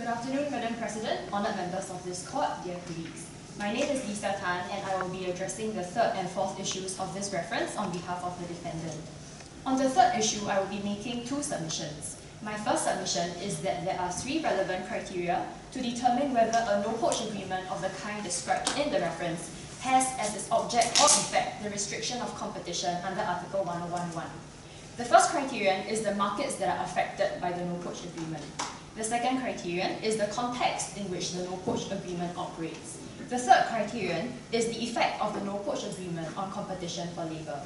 Good afternoon, Madam President, honoured members of this court, dear colleagues. My name is Lisa Tan and I will be addressing the third and fourth issues of this reference on behalf of the defendant. On the third issue, I will be making two submissions. My first submission is that there are three relevant criteria to determine whether a no-poach agreement of the kind described in the reference has as its object or effect the restriction of competition under Article 101(1). The first criterion is the markets that are affected by the no-poach agreement. The second criterion is the context in which the no-poach agreement operates. The third criterion is the effect of the no-poach agreement on competition for labour.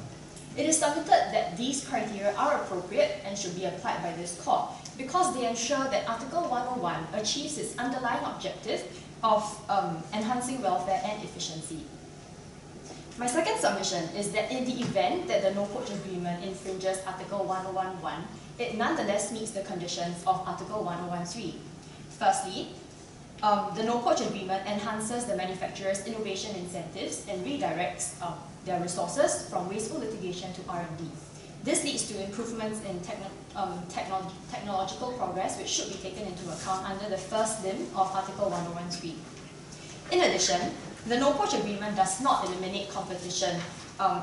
It is submitted that these criteria are appropriate and should be applied by this court because they ensure that Article 101 achieves its underlying objective of enhancing welfare and efficiency. My second submission is that in the event that the no-poach agreement infringes Article 101(1), it nonetheless meets the conditions of Article 101(3). Firstly, the no-poach agreement enhances the manufacturer's innovation incentives and redirects their resources from wasteful litigation to R&D. This leads to improvements in technological progress which should be taken into account under the first limb of Article 101(3). In addition, the no-poach agreement does not eliminate competition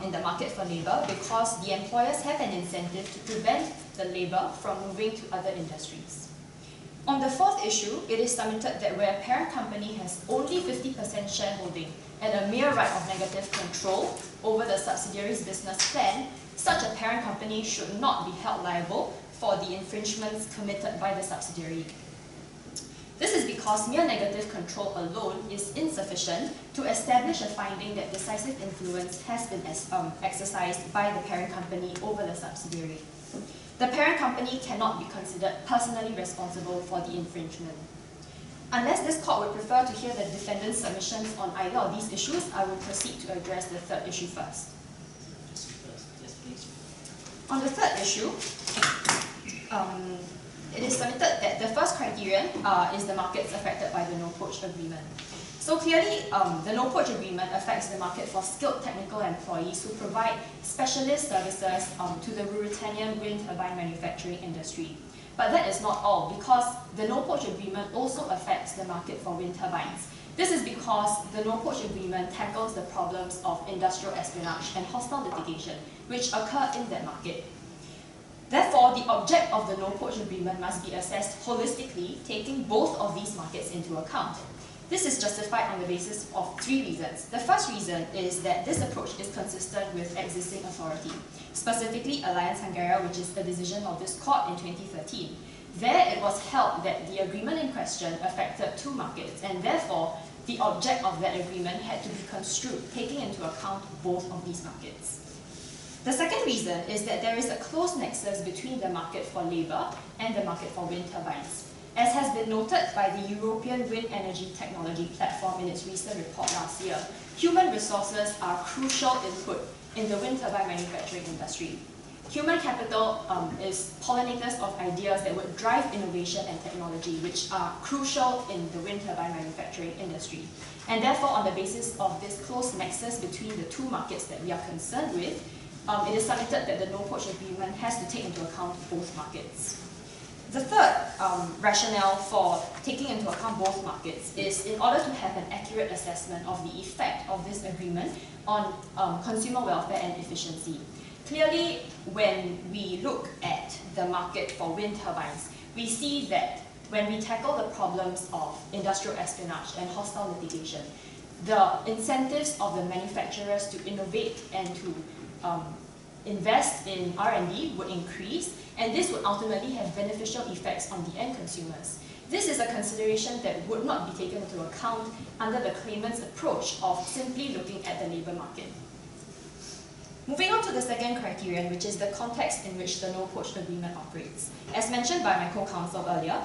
in the market for labour because the employers have an incentive to prevent the labour from moving to other industries. On the fourth issue, it is submitted that where a parent company has only 50% shareholding and a mere right of negative control over the subsidiary's business plan, such a parent company should not be held liable for the infringements committed by the subsidiary. This is because mere negative control alone is insufficient to establish a finding that decisive influence has been exercised by the parent company over the subsidiary. The parent company cannot be considered personally responsible for the infringement. Unless this court would prefer to hear the defendant's submissions on either of these issues, I will proceed to address the third issue first. Yes, please. On the third issue, it is submitted that the first criterion is the markets affected by the no-poach agreement. So clearly, the no-poach agreement affects the market for skilled technical employees who provide specialist services to the Ruritanian wind turbine manufacturing industry. But that is not all, because the no-poach agreement also affects the market for wind turbines. This is because the no-poach agreement tackles the problems of industrial espionage and hostile litigation, which occur in that market. Therefore, the object of the no-poach agreement must be assessed holistically, taking both of these markets into account. This is justified on the basis of three reasons. The first reason is that this approach is consistent with existing authority, specifically Alliance Hungaria, which is a decision of this court in 2013. There, it was held that the agreement in question affected two markets, and therefore, the object of that agreement had to be construed, taking into account both of these markets. The second reason is that there is a close nexus between the market for labour and the market for wind turbines. As has been noted by the European Wind Energy Technology Platform in its recent report last year, human resources are crucial input in the wind turbine manufacturing industry. Human capital is pollinators of ideas that would drive innovation and technology, which are crucial in the wind turbine manufacturing industry. And therefore, on the basis of this close nexus between the two markets that we are concerned with, it is submitted that the no-poach agreement has to take into account both markets. The third rationale for taking into account both markets is in order to have an accurate assessment of the effect of this agreement on consumer welfare and efficiency. Clearly, when we look at the market for wind turbines, we see that when we tackle the problems of industrial espionage and hostile litigation, the incentives of the manufacturers to innovate and to invest in R&D would increase, and this would ultimately have beneficial effects on the end consumers. This is a consideration that would not be taken into account under the claimant's approach of simply looking at the labour market. Moving on to the second criterion, which is the context in which the no-poach agreement operates. As mentioned by my co-counsel earlier,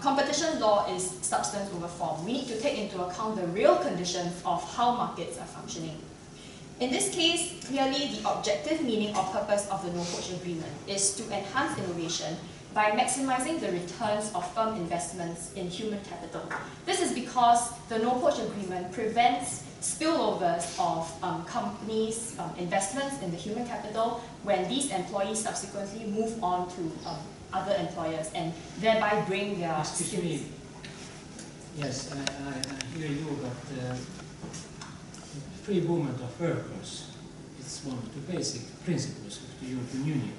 competition law is substance over form. We need to take into account the real conditions of how markets are functioning. In this case, clearly the objective meaning or purpose of the no-poach agreement is to enhance innovation by maximizing the returns of firm investments in human capital. This is because the no-poach agreement prevents spillovers of companies' investments in the human capital when these employees subsequently move on to other employers and thereby bring their Excuse me, Yes, I hear you, but free movement of workers is one of the basic principles of the European Union.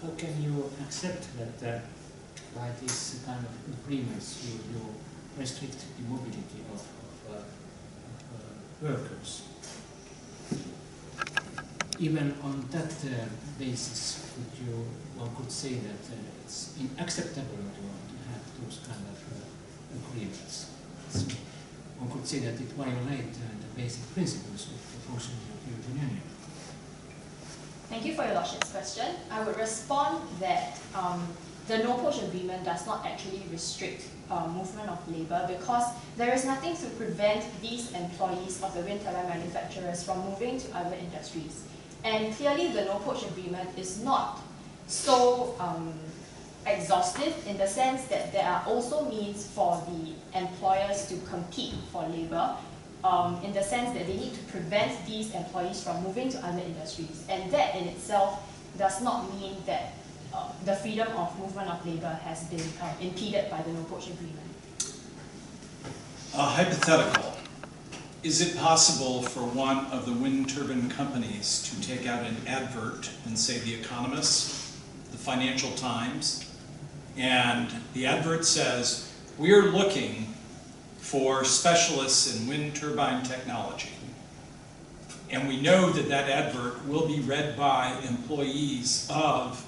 How can you accept that by these kind of agreements you restrict the mobility of workers? Even on that basis, one could say that it's unacceptable to have those kind of agreements. One could say that it violates the basic principles of the functioning of the European Union. Thank you for your Lordship's question. I would respond that the no-poach agreement does not actually restrict movement of labour because there is nothing to prevent these employees of the wind turbine manufacturers from moving to other industries. And clearly the no-poach agreement is not so exhaustive in the sense that there are also means for the employers to compete for labour in the sense that they need to prevent these employees from moving to other industries. And that in itself does not mean that the freedom of movement of labour has been impeded by the no-poach agreement. Hypothetical. Is it possible for one of the wind turbine companies to take out an advert in, say, The Economist, the Financial Times, and the advert says, "We're looking for specialists in wind turbine technology." And we know that that advert will be read by employees of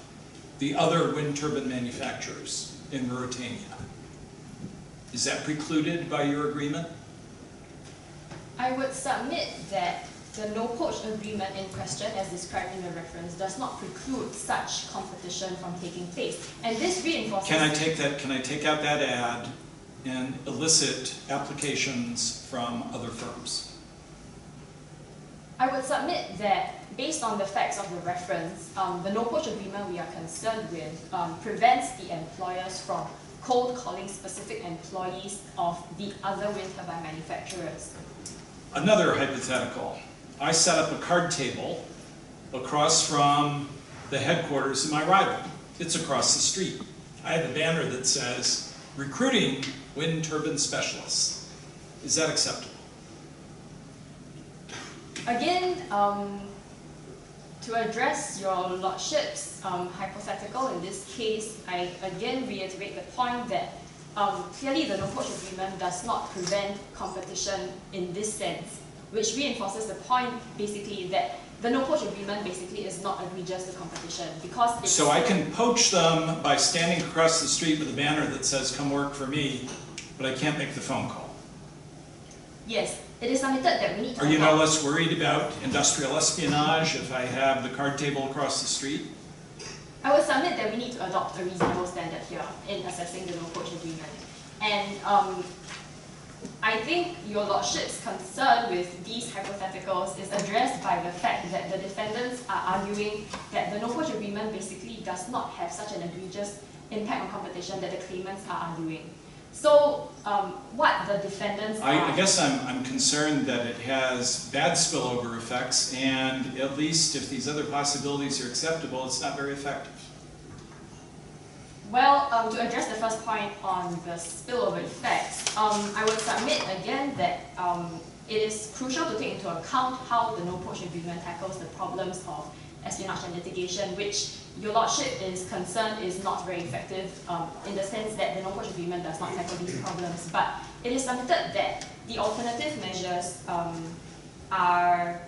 the other wind turbine manufacturers in Ruritania. Is that precluded by your agreement? I would submit that the no-poach agreement in question, as described in the reference, does not preclude such competition from taking place. And this reinforces... Can I take out that ad and elicit applications from other firms? I would submit that based on the facts of the reference, the no-poach agreement we are concerned with prevents the employers from cold calling specific employees of the other wind turbine manufacturers. Another hypothetical. I set up a card table across from the headquarters of my rival. It's across the street. I have a banner that says, "Recruiting wind turbine specialists." Is that acceptable? Again, to address your Lordship's hypothetical in this case, I again reiterate the point that clearly the no-poach agreement does not prevent competition in this sense, which reinforces the point basically that the no-poach agreement basically is not egregious to competition because it's... So I can poach them by standing across the street with a banner that says, "Come work for me," but I can't make the phone call. Yes, it is submitted that we need to... Are you no less worried about industrial espionage if I have the card table across the street? I would submit that we need to adopt a reasonable standard here in assessing the no-poach agreement. And I think your Lordship's concern with these hypotheticals is addressed by the fact that the defendants are arguing that the no-poach agreement basically does not have such an egregious impact on competition that the claimants are arguing. So what the defendants are... I guess I'm concerned that it has bad spillover effects, and at least if these other possibilities are acceptable, it's not very effective. Well, to address the first point on the spillover effects, I would submit again that it is crucial to take into account how the no-poach agreement tackles the problems of espionage and litigation, which your Lordship is concerned is not very effective in the sense that the no-poach agreement does not tackle these problems. But it is submitted that the alternative measures are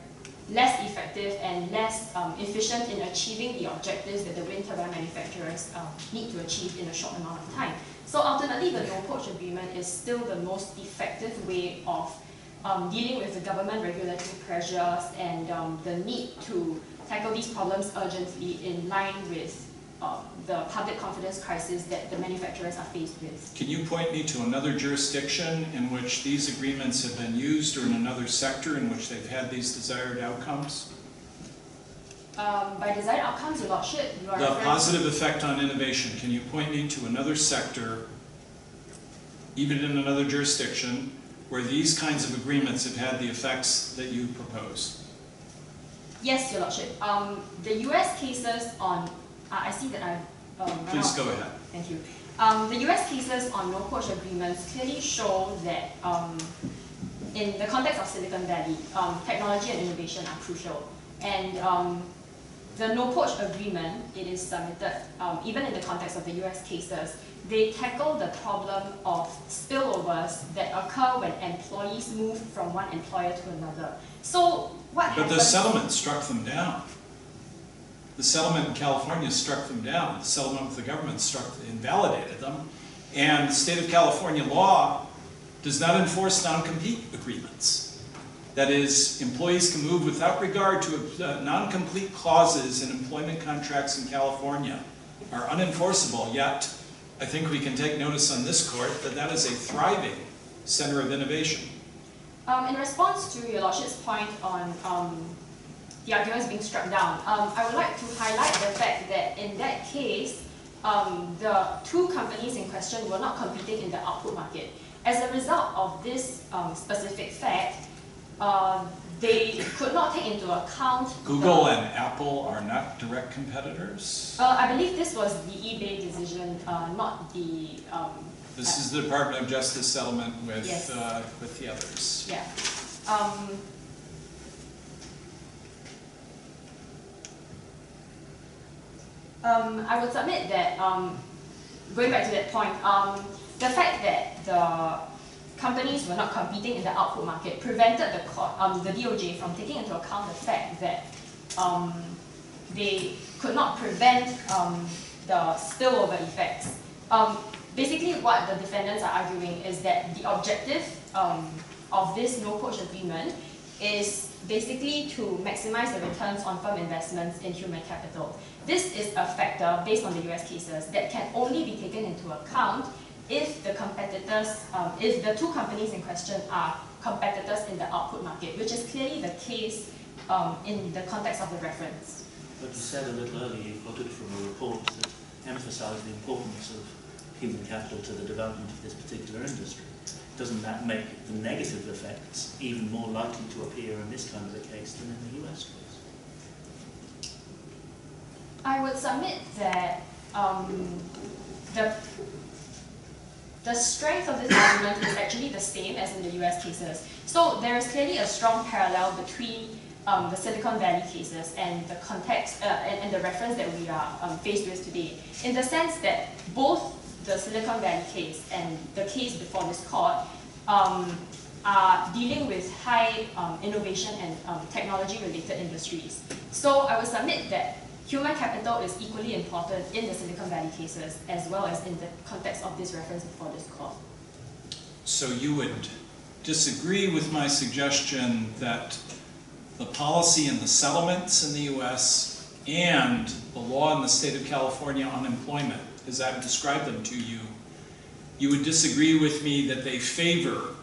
less effective and less efficient in achieving the objectives that the wind turbine manufacturers need to achieve in a short amount of time. So ultimately, the no-poach agreement is still the most effective way of dealing with the government regulatory pressures and the need to tackle these problems urgently in line with the public confidence crisis that the manufacturers are faced with. Can you point me to another jurisdiction in which these agreements have been used, or in another sector in which they've had these desired outcomes? By desired outcomes, your Lordship, you are The referring positive effect on innovation. Can you point me to another sector, even in another jurisdiction, where these kinds of agreements have had the effects that you propose? Yes, your Lordship. The US cases on... I see that I've... Please go ahead. Thank you. The US cases on no-poach agreements clearly show that in the context of Silicon Valley, technology and innovation are crucial. And the no-poach agreement, it is submitted, even in the context of the US cases, they tackle the problem of spillovers that occur when employees move from one employer to another. So what happens? But the settlement struck them down. The settlement in California struck them down. The settlement with the government invalidated them. And the state of California law does not enforce non-compete agreements. That is, employees can move without regard to non-complete clauses in employment contracts in California are unenforceable, yet I think we can take notice on this court that that is a thriving center of innovation. In response to your Lordship's point on the arguments being struck down, I would like to highlight the fact that in that case, the two companies in question were not competing in the output market. As a result of this specific fact, they could not take into account Google and Apple are not direct competitors? I believe this was the eBay decision, not the... This is the Department of Justice settlement with, yes. with the others. Yeah. I would submit that, going back to that point, the fact that the companies were not competing in the output market prevented the DOJ from taking into account the fact that they could not prevent the spillover effects. Basically, what the defendants are arguing is that the objective of this no-poach agreement is basically to maximize the returns on firm investments in human capital. This is a factor, based on the US cases, that can only be taken into account if the competitors, if the two companies in question are competitors in the output market, which is clearly the case in the context of the reference. But you said a little earlier, you quoted from a report that emphasized the importance of human capital to the development of this particular industry. Doesn't that make the negative effects even more likely to appear in this kind of a case than in the US case? I would submit that the strength of this argument is actually the same as in the US cases. So there is clearly a strong parallel between the Silicon Valley cases and the context and the reference that we are faced with today, in the sense that both the Silicon Valley case and the case before this court are dealing with high innovation and technology-related industries. So I would submit that human capital is equally important in the Silicon Valley cases as well as in the context of this reference before this court. So you would disagree with my suggestion that the policy and the settlements in the US and the law in the state of California on employment, as I've described them to you, you would disagree with me that they favor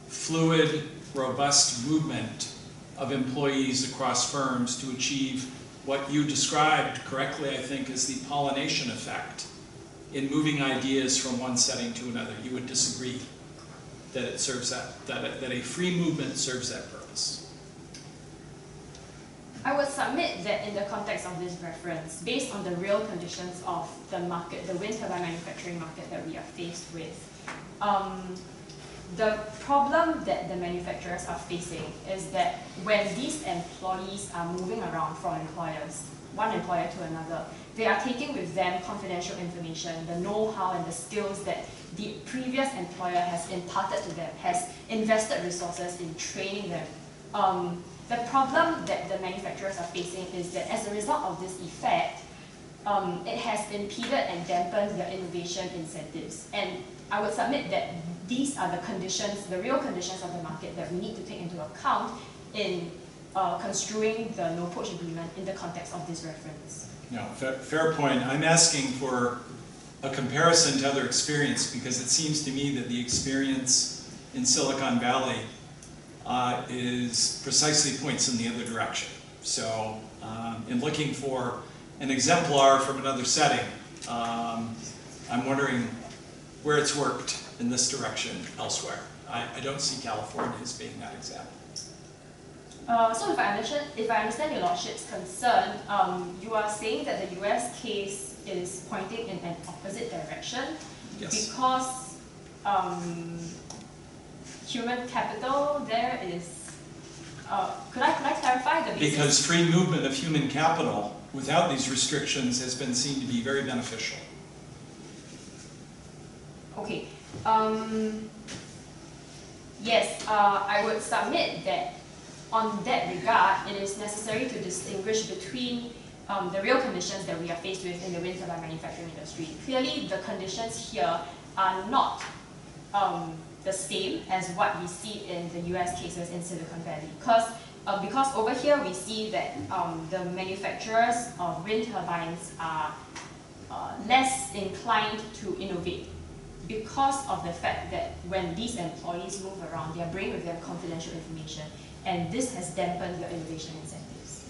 fluid, robust movement of employees across firms to achieve what you described correctly, I think, as the pollination effect in moving ideas from one setting to another. You would disagree that it serves that a free movement serves that purpose. I would submit that in the context of this reference, based on the real conditions of the market, the wind turbine manufacturing market that we are faced with, the problem that the manufacturers are facing is that when these employees are moving around from employers, one employer to another, they are taking with them confidential information, the know-how and the skills that the previous employer has imparted to them, has invested resources in training them. The problem that the manufacturers are facing is that as a result of this effect, it has impeded and dampened their innovation incentives. And I would submit that these are the conditions, the real conditions of the market that we need to take into account in construing the no-poach agreement in the context of this reference. No, fair point. I'm asking for a comparison to other experience because it seems to me that the experience in Silicon Valley is precisely points in the other direction. So in looking for an exemplar from another setting, I'm wondering where it's worked in this direction elsewhere. I don't see California as being that example. So if I understand your Lordship's concern, you are saying that the US case is pointing in an opposite direction. Yes. Because human capital there is, could I clarify the basis? Because free movement of human capital without these restrictions has been seen to be very beneficial. Okay. Yes, I would submit that on that regard, it is necessary to distinguish between the real conditions that we are faced with in the wind turbine manufacturing industry. Clearly, the conditions here are not the same as what we see in the US cases in Silicon Valley. Because over here we see that the manufacturers of wind turbines are less inclined to innovate because of the fact that when these employees move around, they are bringing with them confidential information, and this has dampened their innovation incentives.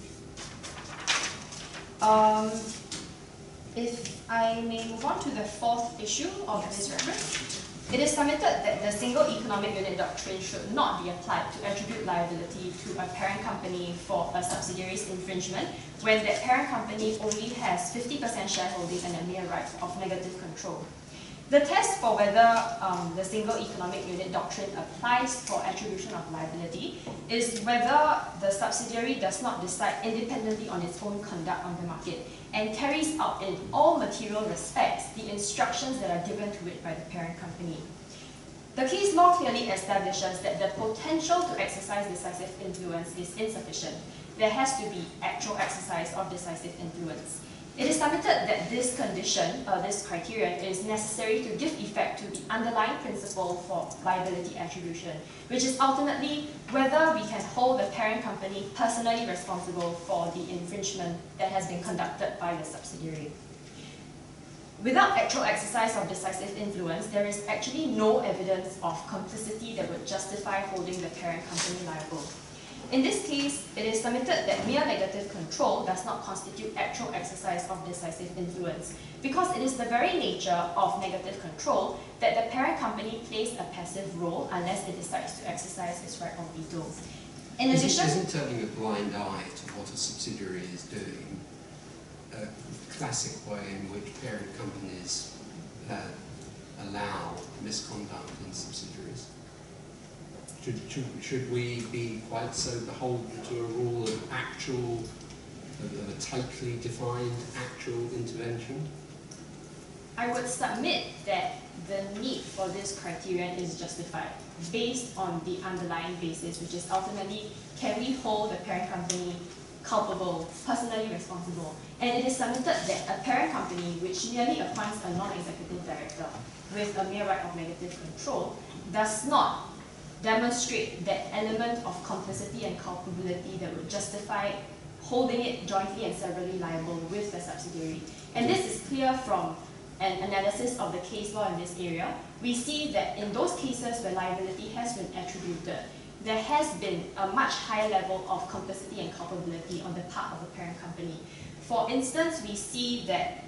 If I may move on to the fourth issue of this reference, it is submitted that the single economic unit doctrine should not be applied to attribute liability to a parent company for a subsidiary's infringement when that parent company only has 50% shareholding and a mere right of negative control. The test for whether the single economic unit doctrine applies for attribution of liability is whether the subsidiary does not decide independently on its own conduct on the market and carries out in all material respects the instructions that are given to it by the parent company. The case law clearly establishes that the potential to exercise decisive influence is insufficient. There has to be actual exercise of decisive influence. It is submitted that this condition, this criterion, is necessary to give effect to the underlying principle for liability attribution, which is ultimately whether we can hold the parent company personally responsible for the infringement that has been conducted by the subsidiary. Without actual exercise of decisive influence, there is actually no evidence of complicity that would justify holding the parent company liable. In this case, it is submitted that mere negative control does not constitute actual exercise of decisive influence, because it is the very nature of negative control that the parent company plays a passive role unless it decides to exercise its right of veto. In addition, isn't turning a blind eye to what a subsidiary is doing a classic way in which parent companies allow misconduct in subsidiaries? Should we be quite so beholden to a rule of a tightly defined actual intervention? I would submit that the need for this criterion is justified based on the underlying basis, which is ultimately, can we hold the parent company culpable, personally responsible? And it is submitted that a parent company which merely appoints a non-executive director with a mere right of negative control does not demonstrate that element of complicity and culpability that would justify holding it jointly and severally liable with the subsidiary. And this is clear from an analysis of the case law in this area. We see that in those cases where liability has been attributed, there has been a much higher level of complicity and culpability on the part of the parent company. For instance, we see that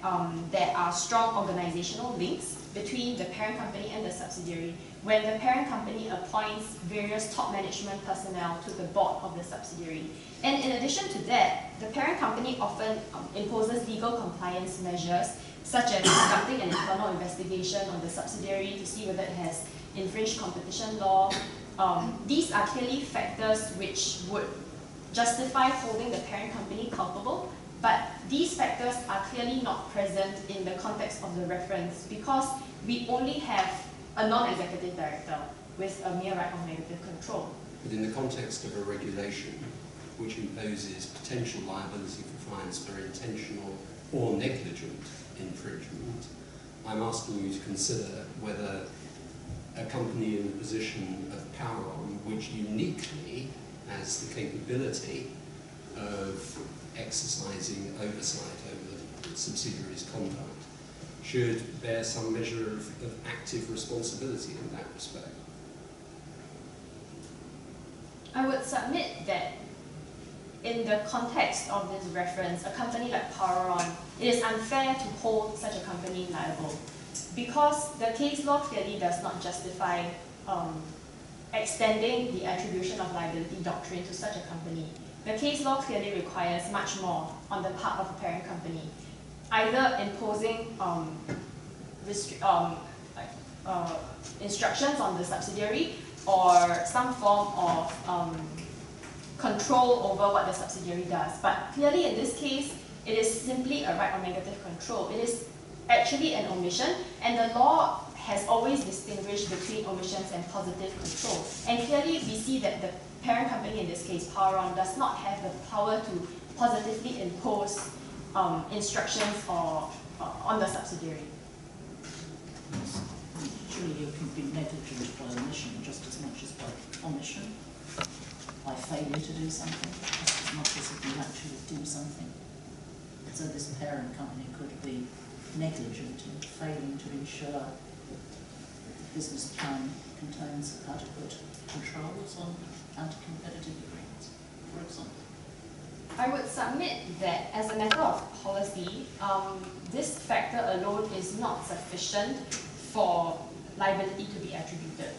there are strong organizational links between the parent company and the subsidiary when the parent company appoints various top management personnel to the board of the subsidiary. And in addition to that, the parent company often imposes legal compliance measures, such as conducting an internal investigation on the subsidiary to see whether it has infringed competition law. These are clearly factors which would justify holding the parent company culpable, but these factors are clearly not present in the context of the reference because we only have a non-executive director with a mere right of negative control. But in the context of a regulation which imposes potential liability for clients for intentional or negligent infringement, I'm asking you to consider whether a company in a position of power on which uniquely has the capability of exercising oversight over the subsidiary's conduct should bear some measure of active responsibility in that respect. I would submit that in the context of this reference, a company like Poweron, it is unfair to hold such a company liable because the case law clearly does not justify extending the attribution of liability doctrine to such a company. The case law clearly requires much more on the part of a parent company. either imposing instructions on the subsidiary or some form of control over what the subsidiary does. But clearly in this case, it is simply a right of negative control. It is actually an omission, and the law has always distinguished between omissions and positive control. And clearly we see that the parent company, in this case Poweron, does not have the power to positively impose instructions or on the subsidiary. Surely you can be negligent by omission just as much as by omission, by failure to do something, just as much as if you actually do something. So this parent company could be negligent in failing to ensure that the business plan contains adequate controls on anti-competitive agreements, for example. I would submit that as a matter of policy, this factor alone is not sufficient for liability to be attributed.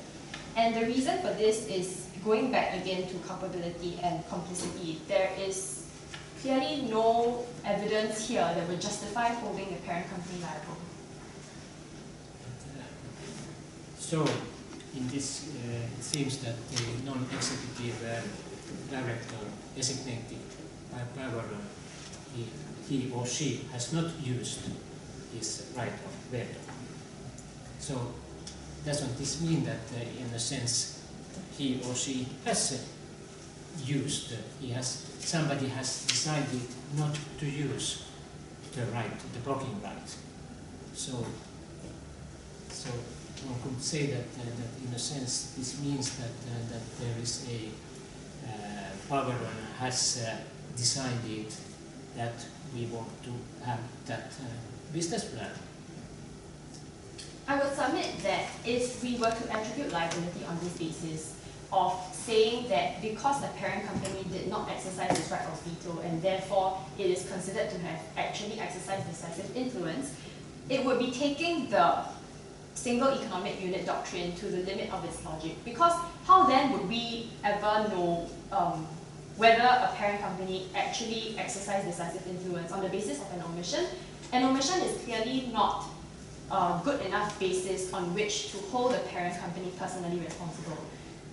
And the reason for this is going back again to culpability and complicity. There is clearly no evidence here that would justify holding the parent company liable. So, in this, it seems that the non-executive director designated by Poweron, he or she has not used his right of veto. So, doesn't this mean that, in a sense, he or she has used, somebody has decided not to use the right, the blocking right. So one could say that, that in a sense this means that there is a Poweron has decided that we want to have that business plan. I would submit that if we were to attribute liability on this basis of saying that because the parent company did not exercise its right of veto and therefore it is considered to have actually exercised decisive influence, it would be taking the single economic unit doctrine to the limit of its logic. Because how then would we ever know whether a parent company actually exercised decisive influence on the basis of an omission? An omission is clearly not a good enough basis on which to hold the parent company personally responsible.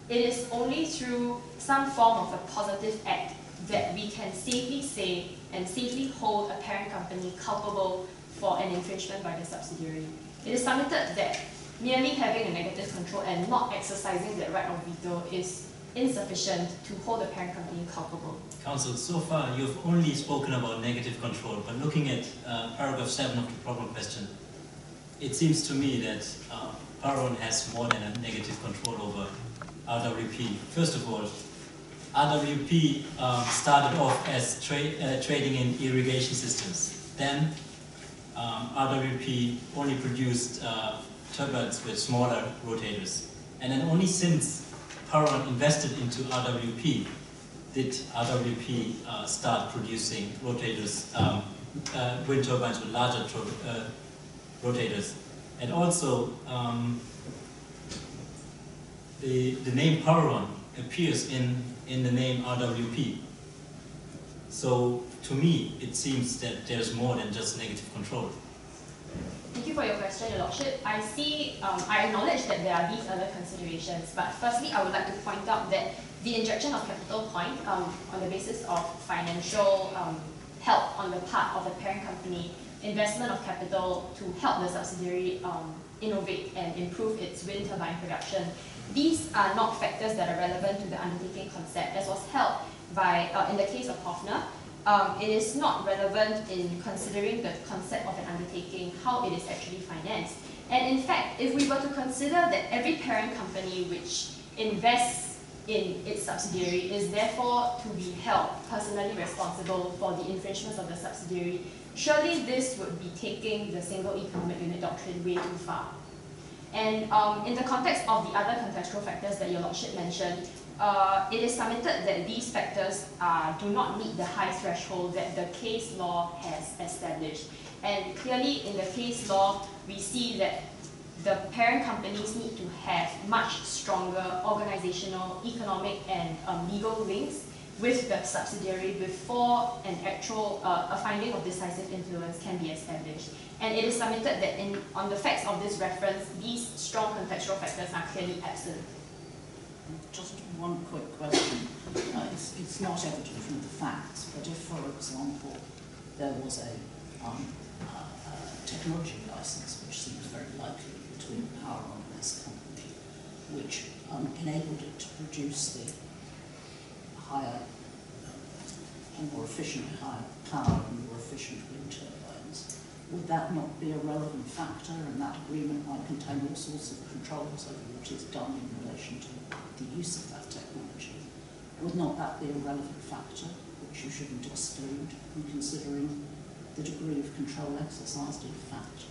It is only through some form of a positive act that we can safely say and safely hold a parent company culpable for an infringement by the subsidiary. It is submitted that merely having a negative control and not exercising that right of veto is insufficient to hold the parent company culpable. Counsel, so far you've only spoken about negative control, but looking at paragraph 7 of the problem question, it seems to me that Poweron has more than a negative control over RWP. First of all, RWP started off as trading in irrigation systems. Then RWP only produced turbines with smaller rotators. And then only since Poweron invested into RWP did RWP start producing rotators, wind turbines with larger rotators. And also, the name Poweron appears in the name RWP. So, to me, it seems that there's more than just negative control. Thank you for your question, Your Lordship. I acknowledge that there are these other considerations, but firstly, I would like to point out that the injection of capital point on the basis of financial help on the part of the parent company, investment of capital to help the subsidiary innovate and improve its wind turbine production. These are not factors that are relevant to the undertaking concept, as was held by, in the case of Hoffner. It is not relevant in considering the concept of an undertaking, how it is actually financed. And in fact, if we were to consider that every parent company which invests in its subsidiary is therefore to be held personally responsible for the infringements of the subsidiary, surely this would be taking the single economic unit doctrine way too far. And in the context of the other contextual factors that Your Lordship mentioned, it is submitted that these factors do not meet the high threshold that the case law has established. And clearly in the case law, we see that the parent companies need to have much stronger organizational, economic, and legal links with the subsidiary before an actual a finding of decisive influence can be established. And it is submitted that on the facts of this reference, these strong contextual factors are clearly absent. Just one quick question. It's not evident from the facts, but if, for example, there was a technology license, which seems very likely between Poweron and this company, which enabled it to produce the higher and more efficient, higher power and more efficient wind turbines, would that not be a relevant factor? And that agreement might contain all sorts of controls over what is done in relation to the use of that technology. Would not that be a relevant factor which you shouldn't exclude in considering the degree of control exercised in fact?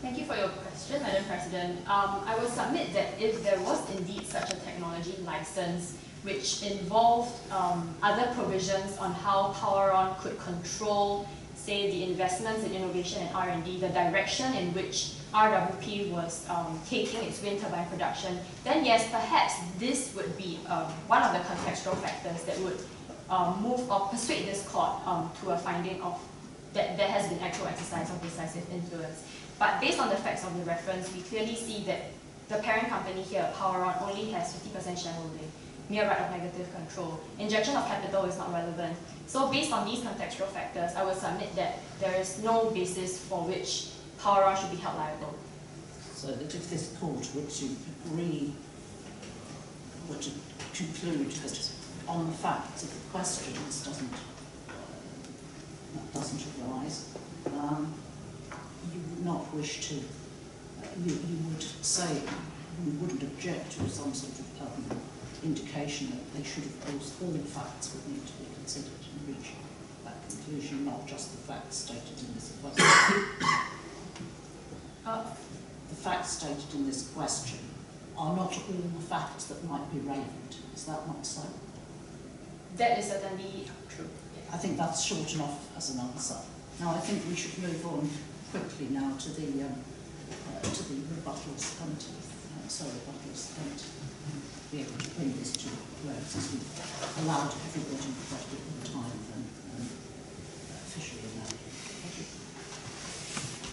Thank you for your question, Madam President. I will submit that if there was indeed such a technology license which involved other provisions on how Poweron could control, say, the investments in innovation and R&D, the direction in which RWP was taking its wind turbine production, then yes, perhaps this would be one of the contextual factors that would move or persuade this court to a finding of that there has been actual exercise of decisive influence. But based on the facts of the reference, we clearly see that the parent company here, Poweron, only has 50% shareholding, mere right of negative control. Injection of capital is not relevant. So based on these contextual factors, I would submit that there is no basis for which Poweron should be held liable. So that if this court were to agree, were to conclude that on the facts of the questions doesn't arise, you would not wish to, you would say you wouldn't object to some sort of indication that they should have posed all the facts would need to be considered in reaching that conclusion, not just the facts stated in this question. The facts stated in this question are not all the facts that might be relevant. Is that not so? That is certainly true. Yes. I think that's short enough as an answer. Now I think we should move on quickly now to the rebuttals and rebuttals and be able to bring this to a close as we've allowed everybody